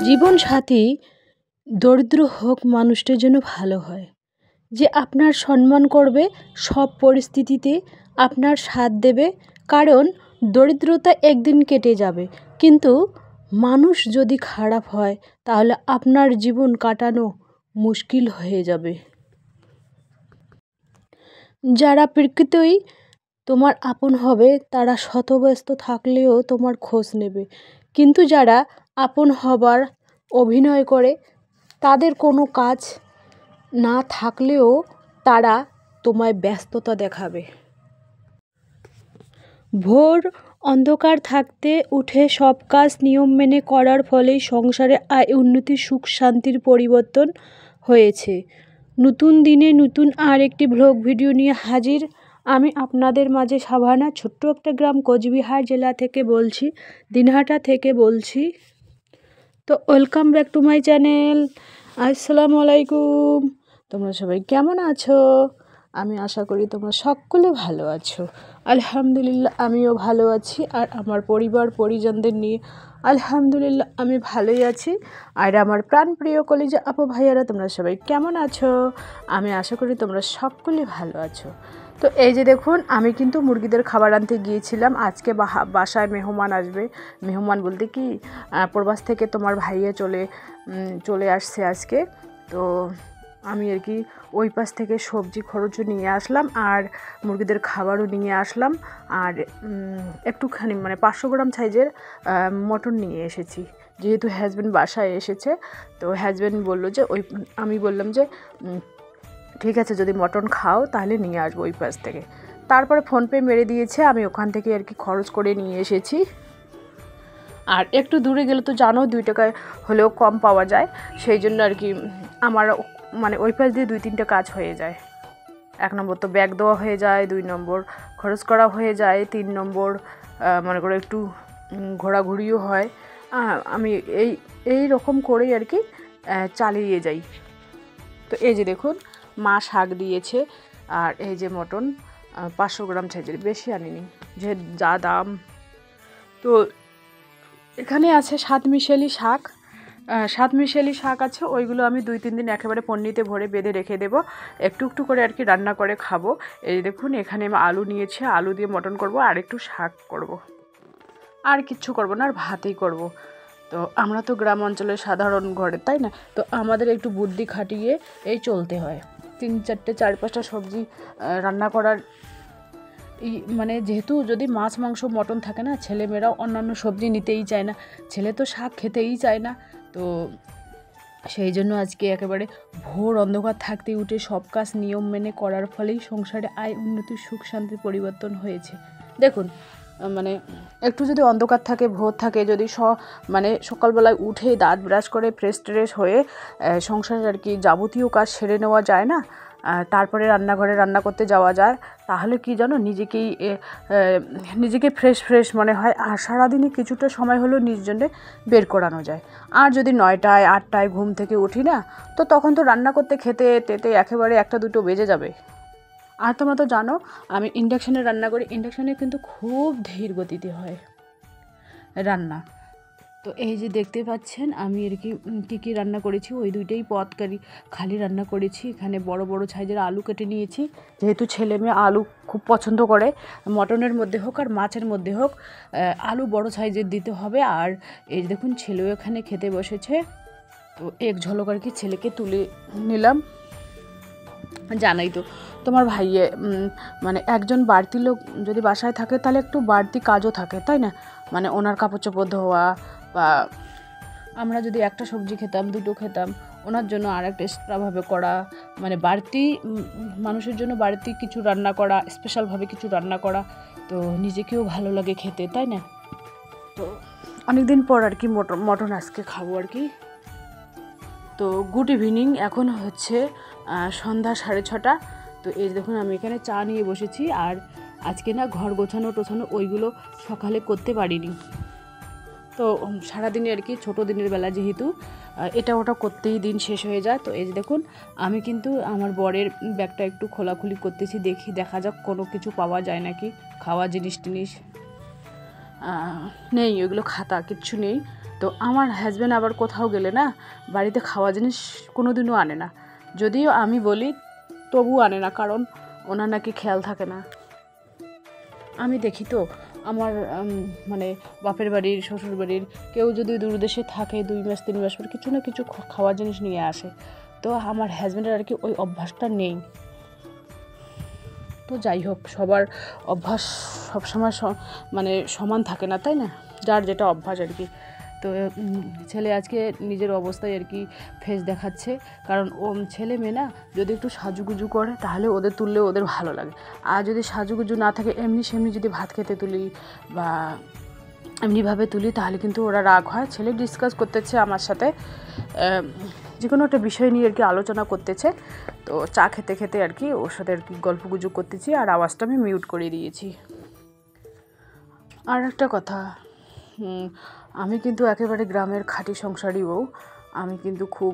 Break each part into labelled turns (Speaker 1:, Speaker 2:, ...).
Speaker 1: জীবন সাথী দরিদ্র হোক মানুষটার জন্য ভালো হয়, যে আপনার সম্মান করবে, সব পরিস্থিতিতে আপনার সাথ দেবে। কারণ দরিদ্রতা একদিন কেটে যাবে, কিন্তু মানুষ যদি খারাপ হয় তাহলে আপনার জীবন কাটানো মুশকিল হয়ে যাবে। যারা প্রকৃতই তোমার আপন হবে তারা শতব্যস্ত থাকলেও তোমার খোঁজ নেবে, কিন্তু যারা আপন হবার অভিনয় করে তাদের কোনো কাজ না থাকলেও তারা তোমায় ব্যস্ততা দেখাবে। ভোর অন্ধকার থাকতে উঠে সব কাজ নিয়ম মেনে করার ফলেই সংসারে আয় উন্নতি, সুখ শান্তির পরিবর্তন হয়েছে। নতুন দিনে নতুন আর একটি ব্লগ ভিডিও নিয়ে হাজির আমি আপনাদের মাঝে সাভানা, ছোট্ট একটা গ্রাম কোচবিহার জেলা থেকে বলছি, দিনহাটা থেকে বলছি। তো welcome back to my channel. আসসালামু আলাইকুম। তোমরা সবাই কেমন আছো? আমি আশা করি তোমরা সকলে ভালো আছো। আলহামদুলিল্লাহ আমিও ভালো আছি, আর আমার পরিবার পরিজনদের নিয়ে আলহামদুলিল্লাহ আমি ভালোই আছি। আর আমার প্রাণপ্রিয় কলিজা আপু ভাইয়ারা তোমরা সবাই কেমন আছো? আমি আশা করি তোমরা সকলে ভালো আছো। তো এই যে দেখুন, আমি কিন্তু মুরগিদের খাবার আনতে গিয়েছিলাম। আজকে বাসায় মেহমান আসবে। মেহমান বলতে কি, প্রবাস থেকে তোমার ভাইয়া চলে আসছে আজকে। তো আমি আর কি ওই পাশ থেকে সবজি খরচও নিয়ে আসলাম, আর মুরগিদের খাবারও নিয়ে আসলাম, আর একটুখানি 500 গ্রাম সাইজের মটন নিয়ে এসেছি। যেহেতু হাজব্যান্ড বাসায় এসেছে, তো হাজব্যান্ড বললো যে আমি বললাম যে ঠিক আছে, যদি মটন খাও তাহলে নিয়ে আসবো ওই পাশ থেকে। তারপরে ফোনপে মেরে দিয়েছে, আমি ওখান থেকে আর কি খরচ করে নিয়ে এসেছি। আর একটু দূরে গেলে তো জানো 2 টাকায় হলেও কম পাওয়া যায়, সেই জন্য আর কি আমার ওই পাশ দিয়ে 2-3টা কাজ হয়ে যায়। 1 নম্বর তো ব্যাগ দেওয়া হয়ে যায়, 2 নম্বর খরচ করা হয়ে যায়, 3 নম্বর মনে করো একটু ঘোরাঘুরিও হয়। আমি এই রকম করেই আর কি চালিয়ে যাই। তো এই যে দেখুন, মা শাক দিয়েছে, আর এই যে মটন 500 গ্রাম সাইজের, বেশি আনিনি যে যা দাম। তো এখানে আছে সাতমিশালি শাক আছে, ওইগুলো আমি 2-3 দিন একেবারে পন্নিতে ভরে বেঁধে রেখে দেবো, একটু একটু করে আর কি রান্না করে খাবো। এই দেখুন, এখানে আমি আলু নিয়েছি, আলু দিয়ে মটন করব, আর একটু শাক করব, আর কিচ্ছু করব না, আর ভাতই করব। তো আমরা তো গ্রাম অঞ্চলের সাধারণ ঘরে, তাই না? তো আমাদের একটু বুদ্ধি খাটিয়ে এই চলতে হয়। 3-4টে 4-5টা সবজি রান্না করার যেহেতু যদি মাছ মাংস মটন থাকে না, ছেলেমেয়েরাও অন্যান্য সবজি নিতেই চায় না, ছেলে তো শাক খেতেই চায় না। তো সেই জন্য আজকে একেবারে ভোর অন্ধকার থাকতে উঠে সব কাজ নিয়ম মেনে করার ফলেই সংসারে আয় উন্নতি, সুখ শান্তির পরিবর্তন হয়েছে। দেখুন, একটু যদি অন্ধকার থাকে, ভোর থাকে, যদি সকালবেলায় উঠে দাঁত ব্রাশ করে ফ্রেশ ট্রেশ হয়ে সংসারের আর কি যাবতীয় কাজ সেরে নেওয়া যায় না, তারপরে রান্নাঘরে রান্না করতে যাওয়া যায়, তাহলে কি জানো, নিজেকে ফ্রেশ মনে হয়, আর সারাদিনে কিছুটা সময় হলেও নিজের জন্যে বের করানো যায়। আর যদি 9টায় 8টায় ঘুম থেকে উঠি না, তো তখন তো রান্না করতে খেতে একেবারে 1-2 বেজে যাবে। আর তোমরা তো জানো আমি ইন্ডাকশানে রান্না করি, ইন্ডাকশানে কিন্তু খুব ধীর গতিতে হয় রান্না। তো এই যে দেখতে পাচ্ছেন আমি আর কি কী রান্না করেছি, ওই 2টাই পদকারি খালি রান্না করেছি। এখানে বড় বড় সাইজের আলু কেটে নিয়েছি, যেহেতু ছেলে মেয়ে আলু খুব পছন্দ করে, মটনের মধ্যে হোক আর মাছের মধ্যে হোক আলু বড় সাইজের দিতে হবে। আর এই দেখুন, ছেলেও এখানে খেতে বসেছে, তো এক ঝলক আর কি ছেলেকে তুলে নিলাম। জানাই তো তোমার ভাইয়ে একজন বাড়তি লোক যদি বাসায় থাকে তাহলে একটু বাড়তি কাজও থাকে, তাই না? ওনার কাপড় চোপড় ধোয়া, বা আমরা যদি একটা সবজি খেতাম, 2টো খেতাম, ওনার জন্য আর একটা এক্সট্রাভাবে করা, বাড়তি মানুষের জন্য বাড়তি কিছু রান্না করা, স্পেশালভাবে কিছু রান্না করা, তো নিজেকেও ভালো লাগে খেতে, তাই না? তো অনেকদিন পর আর কি মটন আজকে খাবো আর কি। তো গুড ইভিনিং, এখন হচ্ছে সন্ধ্যা 6:30। তো এই দেখুন, আমি এখানে চা নিয়ে বসেছি, আর আজকে না ঘর গোছানো টোছানো ওইগুলো সকালে করতে পারিনি। তো সারাদিনে আর কি ছোটো দিনের বেলা, যেহেতু এটা ওটা করতেই দিন শেষ হয়ে যায়। তো এই যে দেখুন, আমি কিন্তু আমার বরের ব্যাগটা একটু খোলাখুলি করতেছি, দেখা যাক কোনো কিছু পাওয়া যায় নাকি, খাওয়া জিনিস টিনিস।
Speaker 2: নেই, ওইগুলো খাতা কিচ্ছু নেই। তো আমার হাজব্যান্ড আবার কোথাও গেলে না বাড়িতে খাওয়া জিনিস কোনো দিনও আনে না, যদিও আমি বলি তবুও আনে না, কারণ ওনার নাকি খেয়াল থাকে না। আমি দেখি তো আমার মানে বাপের বাড়ির শ্বশুর বাড়ির কেউ যদি দূরদেশে থাকে 2 মাস 3 মাস পর কিছু না কিছু খাওয়ার জিনিস নিয়ে আসে, তো আমার হাজব্যান্ডের আর কি ওই অভ্যাসটা নেই। তো যাই হোক, সবার অভ্যাস সবসময় মানে সমান থাকে না, তাই না, যার যেটা অভ্যাস আর কি। তো ছেলে আজকে নিজের অবস্থায় আর কি ফেস দেখাচ্ছে, কারণ ও ছেলে মেয়ে না যদি একটু সাজুগুজু করে তাহলে ওদের তুললে ওদের ভালো লাগে, আর যদি সাজুগুজু না থাকে এমনি সেমনি যদি ভাত খেতে তুলি বা এমনিভাবে তুলি তাহলে কিন্তু ওরা রাগ হয়। ছেলে ডিসকাস করতেছে আমার সাথে, যে কোনো একটা বিষয় নিয়ে আর কি আলোচনা করতেছে। তো চা খেতে খেতে আর কি ওর সাথে আর কি গল্পগুজব করতেছি, আর আওয়াজটা আমি মিউট করে দিয়েছি। আর একটা কথা, আমি কিন্তু একেবারে গ্রামের খাঁটি সংসারী বউ, আমি কিন্তু খুব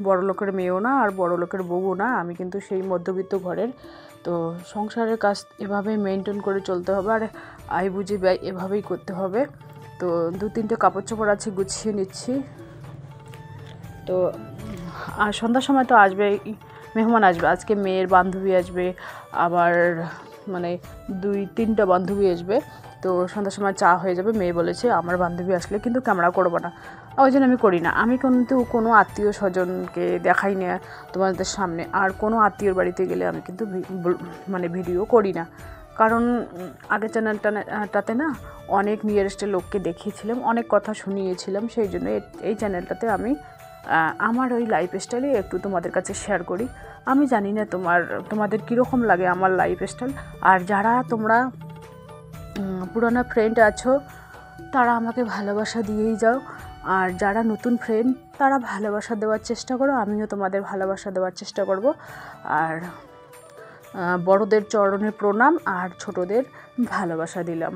Speaker 2: বড় লোকের মেয়েও না আর বড় লোকের বউও না, আমি কিন্তু সেই মধ্যবিত্ত ঘরের। তো সংসারের কাজ এভাবেই মেনটেন করে চলতে হবে, আর আয় বুঝে ব্যয় এভাবেই করতে হবে। তো 2-3টে কাপড় চোপড় আছে, গুছিয়ে নিচ্ছি। তো আর সন্ধ্যার সময় তো আসবে, মেহমান আসবে, আজকে মেয়ের বান্ধবী আসবে, আবার মানে 2-3টা বান্ধবী আসবে। তো সন্ধ্যার সময় চা হয়ে যাবে। মেয়ে বলেছে আমার বান্ধবী আসলে কিন্তু ক্যামেরা করবো না, ওই জন্য আমি করি না। আমি কিন্তু কোনো আত্মীয় স্বজনকে দেখাই না তোমাদের সামনে, আর কোনো আত্মীয়র বাড়িতে গেলে আমি কিন্তু মানে ভিডিও করি না, কারণ আগের চ্যানেলটাতে না অনেক নিয়ারেস্টের লোককে দেখিয়েছিলাম, অনেক কথা শুনিয়েছিলাম, সেই জন্য এই চ্যানেলটাতে আমি আমার ওই লাইফস্টাইলে একটু তোমাদের কাছে শেয়ার করি। আমি জানি না তোমাদের কীরকম লাগে আমার লাইফস্টাইল, আর যারা তোমরা পুরানো ফ্রেন্ড আছো তারা আমাকে ভালোবাসা দিয়েই যাও, আর যারা নতুন ফ্রেন্ড তারা ভালোবাসা দেওয়ার চেষ্টা করো, আমিও তোমাদের ভালোবাসা দেওয়ার চেষ্টা করব। আর বড়দের চরণে প্রণাম, আর ছোটদের ভালোবাসা দিলাম।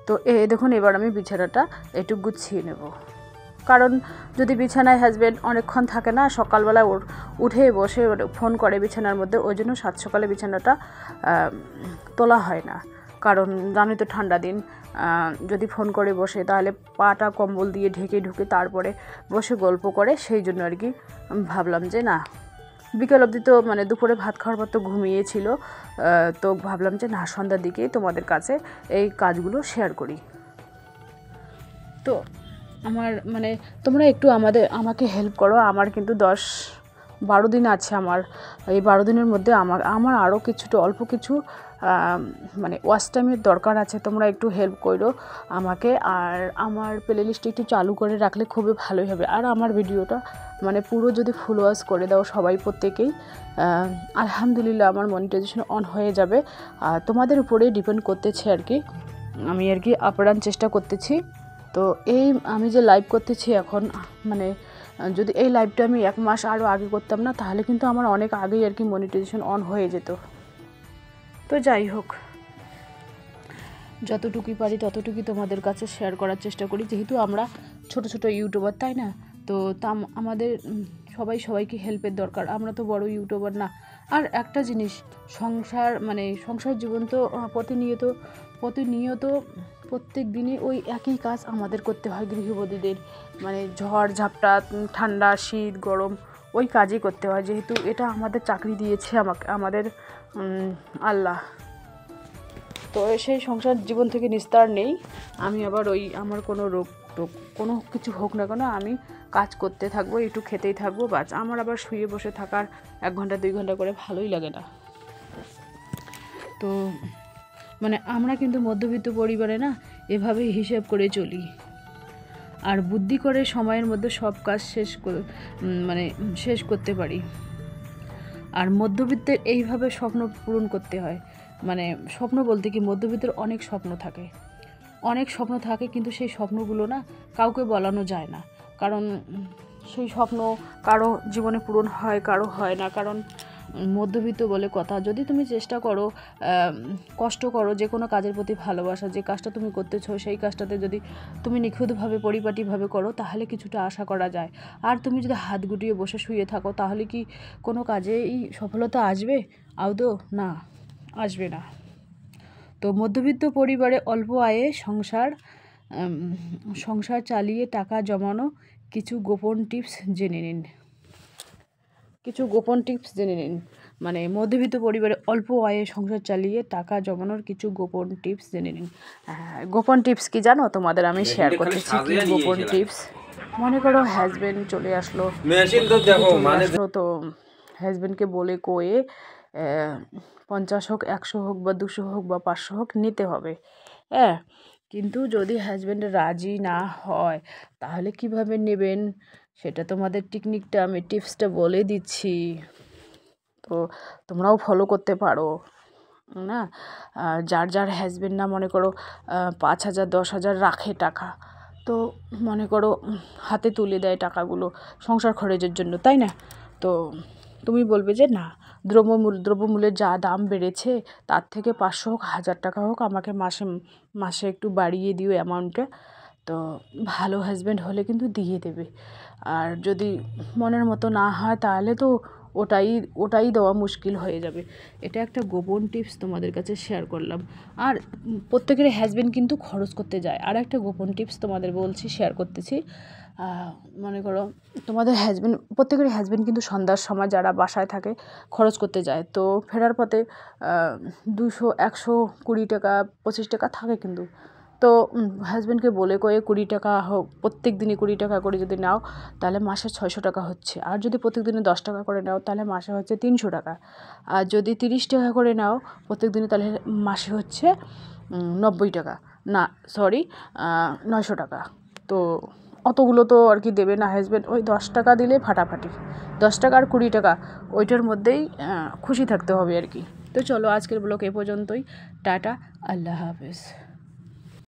Speaker 2: তো দেখুন এবার আমি বিছানাটা একটু গুছিয়ে নেব, কারণ যদি বিছানায় হাজব্যান্ড অনেকক্ষণ থাকে না, সকালবেলা উঠে বসে ফোন করে বিছানার মধ্যে, ওই জন্য সাত সকালে বিছানাটা তোলা হয় না, কারণ জানোই তো ঠান্ডা দিন, যদি ফোন করে বসে তাহলে পাটা কম্বল দিয়ে ঢুকে তারপরে বসে গল্প করে, সেই জন্য আর কি ভাবলাম যে না, বিকেল অবধি তো মানে দুপুরে ভাত খাওয়ার পর তো ঘুমিয়েছিল, তো ভাবলাম যে না, সন্ধ্যার দিকেই তোমাদের কাছে এই কাজগুলো শেয়ার করি। তো আমার মানে তোমরা একটু আমাকে হেল্প করো, আমার কিন্তু 10-12 দিন আছে, আমার এই 12 দিনের মধ্যে আমার আরও কিছুটা অল্প কিছু মানে ওয়াচ টাইমের দরকার আছে, তোমরা একটু হেল্প করো আমাকে, আর আমার প্লে লিস্টে একটু চালু করে রাখলে খুবই ভালোই হবে। আর আমার ভিডিওটা মানে পুরো যদি ফুল ওয়াচ করে দাও সবাই প্রত্যেকেই, আলহামদুলিল্লাহ আমার মনিটাইজেশন অন হয়ে যাবে। আর তোমাদের উপরে ডিপেন্ড করতেছে আর কি, আমি আর কি আপ্রাণ চেষ্টা করতেছি। তো এই আমি যে লাইভ করতেছি এখন, মানে যদি এই লাইভটা আমি 1 মাস আরও আগে করতাম না, তাহলে কিন্তু আমার অনেক আগেই আর কি মনিটাইজেশন অন হয়ে যেত। তো যাই হোক, যতটুকুই পারি ততটুকুই তোমাদের কাছে শেয়ার করার চেষ্টা করি, যেহেতু আমরা ছোট ছোট ইউটিউবার, তাই না, তো আমাদের সবাইকে হেল্পের দরকার, আমরা তো বড় ইউটিউবার না। আর একটা জিনিস, সংসার জীবন তো প্রতিনিয়ত প্রত্যেক দিনই ওই একই কাজ আমাদের করতে হয় গৃহবধূদের, মানে ঝড় ঝাপটা, ঠান্ডা শীত গরম, ওই কাজই করতে হয়, যেহেতু এটা আমাদের চাকরি দিয়েছে আমাদের আল্লাহ। তো সেই সংসার জীবন থেকে নিস্তার নেই, আমি আবার আমার কোনো রোগ কোনো কিছু হোক না কেন, আমি কাজ করতে থাকবো, একটু খেতেই থাকবো, বাস। আমার আবার শুয়ে বসে থাকার 1 ঘন্টা 2 ঘন্টা করে ভালোই লাগে না। তো মানে আমরা কিন্তু মধ্যবিত্ত পরিবারে না এভাবেই হিসেব করে চলি, আর বুদ্ধি করে সময়ের মধ্যে সব কাজ শেষ করতে পারি। আর মধ্যবিত্তের এইভাবে স্বপ্ন পূরণ করতে হয়, মানে স্বপ্ন বলতে কি, মধ্যবিত্তের অনেক স্বপ্ন থাকে, কিন্তু সেই স্বপ্নগুলো না কাউকে বলানো যায় না, কারণ সেই স্বপ্ন কারো জীবনে পূরণ হয়, কারো হয় না, কারণ মধ্যবিত্ত বলে কথা। যদি তুমি চেষ্টা করো, কষ্ট করো, যে কোনো কাজের প্রতি ভালোবাসা, যে কাজটা তুমি করতেছো সেই কাজটাতে যদি তুমি নিখুঁতভাবে পরিপাটিভাবে করো, তাহলে কিছুটা আশা করা যায়। আর তুমি যদি হাত গুটিয়ে বসে শুয়ে থাকো, তাহলে কি কোনো কাজেই সফলতা আসবে? আদৌ না, আসবে না। তো মধ্যবিত্ত পরিবারে অল্প আয়ে সংসার চালিয়ে টাকা জমানো কিছু গোপন টিপস জেনে নিন। মানে মধ্যবিত্ত পরিবারে অল্প আয়ে সংসার চালিয়ে টাকা জমানোর কিছু গোপন টিপস জেনে নিন। গোপন টিপস কি জানো, তোমাদের আমি শেয়ার করতেছি কি গোপন টিপস। মনে করো হাজবেন্ড চলে আসলো, তো হাজবেন্ডকে বলে কয়ে 50 হোক, 100 হোক বা 200 হোক বা 500 হোক নিতে হবে। হ্যাঁ, কিন্তু যদি হাজবেন্ড রাজি না হয় তাহলে কিভাবে নেবেন সেটা তোমাদের টেকনিকটা আমি টিপসটা বলে দিচ্ছি, তো তোমরাও ফলো করতে পারো না। যার হাজবেন্ড না মনে করো 5,000 10,000 রাখে টাকা, তো মনে করো হাতে তুলে দেয় টাকাগুলো সংসার খরচের জন্য, তাই না? তো তুমি বলবে যে না, দ্রব্যমূল্যের যা দাম বেড়েছে তার থেকে 500 হোক 1000 টাকা হোক আমাকে মাসে একটু বাড়িয়ে দিও অ্যামাউন্টটা। তো ভালো হাজবেন্ড হলে কিন্তু দিয়ে দেবে। আর যদি মনের মতো না হয় তাহলে তো ওটাই দেওয়া মুশকিল হয়ে যাবে। এটা একটা গোপন টিপস তোমাদের কাছে শেয়ার করলাম। আর প্রত্যেকের হাজবেন্ড কিন্তু খরচ করতে যায়। আর একটা গোপন টিপস তোমাদের বলছি, শেয়ার করতেছি। মনে করো তোমাদের প্রত্যেকের হাজবেন্ড কিন্তু সন্ধ্যার সময় যারা বাসায় থাকে খরচ করতে যায়, তো ফেরার পথে 200 100 20 টাকা 25 টাকা থাকে কিন্তু। তো হাজব্যান্ডকে বলে কয়ে 20 টাকা হোক, প্রত্যেক দিনই 20 টাকা করে যদি নাও তাহলে মাসে 600 টাকা হচ্ছে। আর যদি প্রত্যেক দিনে 10 টাকা করে নাও তাহলে মাসে হচ্ছে 300 টাকা। আর যদি 30 টাকা করে নাও প্রত্যেক দিনে তাহলে মাসে হচ্ছে 90 টাকা, না সরি 900 টাকা। তো অতগুলো তো আর কি দেবে না হাজব্যান্ড, ওই 10 টাকা দিলে ফাটাফাটি, 10 টাকা আর 20 টাকা ওইটার মধ্যেই খুশি থাকতে হবে আর কি। তো চলো আজকের ব্লগ এ পর্যন্তই। টাটা, আল্লাহ হাফেজ।